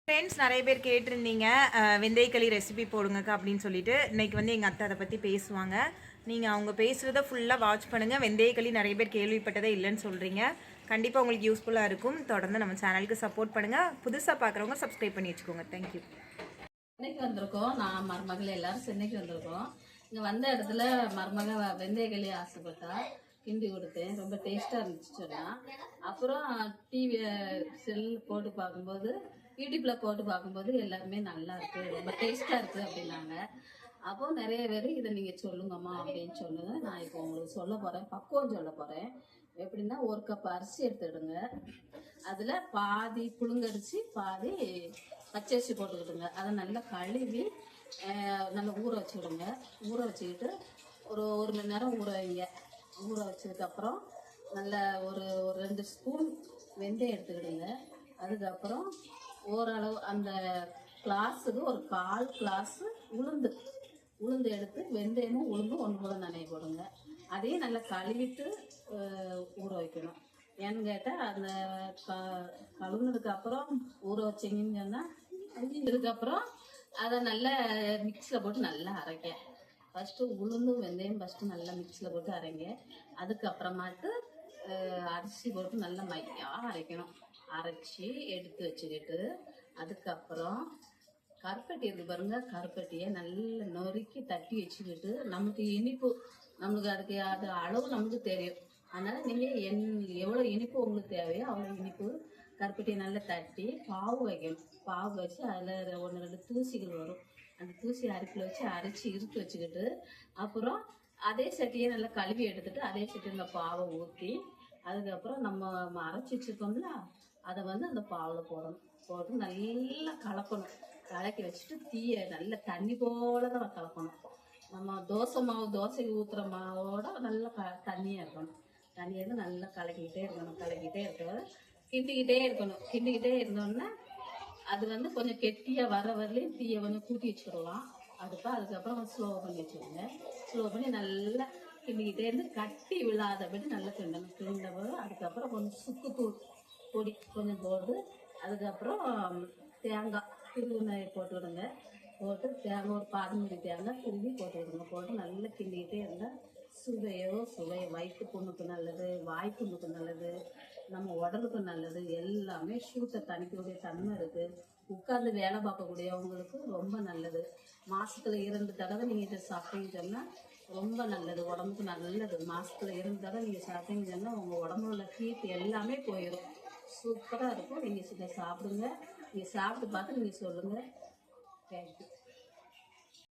Friends நிறைய பேர் கேட்டிருந்தீங்க வெந்தயக்களி ரெசிபி போடுங்கக்கா அப்படின்னு சொல்லிட்டு இன்னைக்கு வந்து எங்கள் அத்தை அதை பற்றி பேசுவாங்க. நீங்கள் அவங்க பேசுகிறத ஃபுல்லாக வாட்ச் பண்ணுங்கள். வெந்தயக்களி நிறைய பேர் கேள்விப்பட்டதே இல்லைன்னு சொல்கிறீங்க. கண்டிப்பாக உங்களுக்கு யூஸ்ஃபுல்லாக இருக்கும். தொடர்ந்து நம்ம சேனலுக்கு சப்போர்ட் பண்ணுங்கள். புதுசாக பார்க்குறவங்க சப்ஸ்கிரைப் பண்ணி வச்சுக்கோங்க. தேங்க்யூ. சென்னைக்கு வந்திருக்கோம். நான் மருமகள் எல்லாரும் சென்னைக்கு வந்திருக்கோம். இங்கே வந்த இடத்துல மருமக வெந்தயக்களி ஆசைப்பட்டா கிண்டி கொடுத்தேன். ரொம்ப டேஸ்ட்டாக இருந்துச்சு சொன்னால். அப்புறம் டிவி செல் போட்டு பார்க்கும்போது யூடியூப்பில் போட்டு பார்க்கும்போது எல்லாருமே நல்லா இருக்குது, ரொம்ப டேஸ்ட்டாக இருக்குது அப்படின்னாங்க. அப்போ நிறைய பேர் இதை நீங்கள் சொல்லுங்கம்மா அப்படின்னு சொன்னது. நான் இப்போ உங்களுக்கு சொல்ல போகிறேன், பக்குவம் சொல்ல போகிறேன். எப்படின்னா, ஒரு கப் அரிசி எடுத்துக்கிடுங்க. அதில் பாதி புழுங்கரிசி பாதி பச்சரிசி போட்டுக்கிடுங்க. அதை நல்லா கழுவி நல்லா ஊற வச்சுக்கிடுங்க. ஊற வச்சுக்கிட்டு ஒரு மணி நேரம் ஊற வைங்க. ஊற வச்சதுக்கப்புறம் நல்ல ஒரு 2 ஸ்பூன் வெந்தயம் எடுத்துக்கிடுங்க. அதுக்கப்புறம் ஓரளவு அந்த கிளாஸுக்கு ஒரு 1/4 கிளாஸ் உளுந்து எடுத்து வெந்தயமும் உளுந்தும் ஒன்று போல நனைய போடுங்க. அதையும் நல்லா கழுவிட்டு ஊற வைக்கணும். ஏன்னு கேட்டால் அந்த கழுவுனதுக்கு அப்புறம் ஊற வச்சிங்கன்னு சொன்னால் இதுக்கப்புறம் அதை நல்லா மிக்ஸில் போட்டு நல்லா அரைக்க. ஃபஸ்ட்டு உளுந்தும் வெந்தயம் ஃபஸ்ட்டு நல்லா மிக்ஸில் போட்டு அரைங்க. அதுக்கப்புறமாட்டு அரிசி போட்டு நல்லா மையாக அரைக்கணும். அரைச்சி எடுத்து வச்சுக்கிட்டு அதுக்கப்புறம் கருப்பட்டி இருக்கு பாருங்க, கருப்பட்டியை நல்லா நொறுக்கி தட்டி வச்சுக்கிட்டு, நமக்கு இனிப்பு நம்மளுக்கு அதுக்கு அது அளவு நமக்கு தெரியும். அதனால் நீங்கள் எவ்வளோ இனிப்பு உங்களுக்கு தேவையோ அவ்வளோ இனிப்பு கருப்பட்டியை நல்லா தட்டி பாவு வைக்கணும். பாவு வச்சு அதில் 1-2 தூசிகள் வரும். அந்த தூசி அரிப்பில் வச்சு அரைச்சி இறுத்து வச்சுக்கிட்டு, அப்புறம் அதே சட்டியை நல்லா கழுவி எடுத்துட்டு அதே சட்டியில் பாவை ஊற்றி, அதுக்கப்புறம் நம்ம அரைச்சி வச்சுருக்கோம்ல அதை வந்து அந்த பாவில் போட்டு நல்லா கலக்கணும். கலக்கி வச்சுட்டு தீயை நல்ல தண்ணி போல தான் கலக்கணும். நம்ம தோசைக்கு ஊற்றுற மாவோட நல்லா தண்ணியாக இருக்கணும். தண்ணியை நல்லா கலக்கிக்கிட்டே இருக்கணும். கிண்டிக்கிட்டே இருந்தோன்னா அது வந்து கொஞ்சம் கெட்டியாக வர வரலையும் தீயை கொஞ்சம் கூட்டி வச்சுக்கிடலாம். அதுக்கப்புறம் ஸ்லோ பண்ணி வச்சுக்கோங்க. ஸ்லோ பண்ணி நல்லா கிண்டிக்கிட்டே இருந்து கட்டி விழாதபடி நல்லா கிண்டணும். அதுக்கப்புறம் கொஞ்சம் சுக்குத்தூள் பொடி கொஞ்சம் போட்டு, அதுக்கப்புறம் தேங்காய் திருவினை போட்டு விடுங்க. போட்டு தேங்காய் ஒரு 14 தேங்காய் திருவி போட்டு விடுங்க. போட்டு நல்லா கிண்டிக்கிட்டே இருந்தால் சுவை. வயிற்று புண்ணுக்கு நல்லது, வாய்ப்புண்ணுக்கு நல்லது, நம்ம உடலுக்கு நல்லது. எல்லாமே சூட்டை தணிக்கக்கூடிய தன்மை இருக்குது. உட்காந்து வேலை பார்க்கக்கூடியவங்களுக்கு ரொம்ப நல்லது. மாதத்துல 2 தடவை நீங்கள் இதை சாப்பிட்டீங்கன்னு சொன்னால் ரொம்ப நல்லது, உடம்புக்கு நல்லது. மாதத்துல 2 தடவை நீங்கள் சாப்பிட்டீங்கன்னு சொன்னால் உங்கள் உடம்புல உள்ள ஹீட் எல்லாமே போயிடும். சூப்பராக இருக்கும். நீங்கள் இதை சாப்பிடுங்க. நீங்கள் சாப்பிட்டு பார்த்து நீங்கள் சொல்லுங்கள். தேங்க்யூ.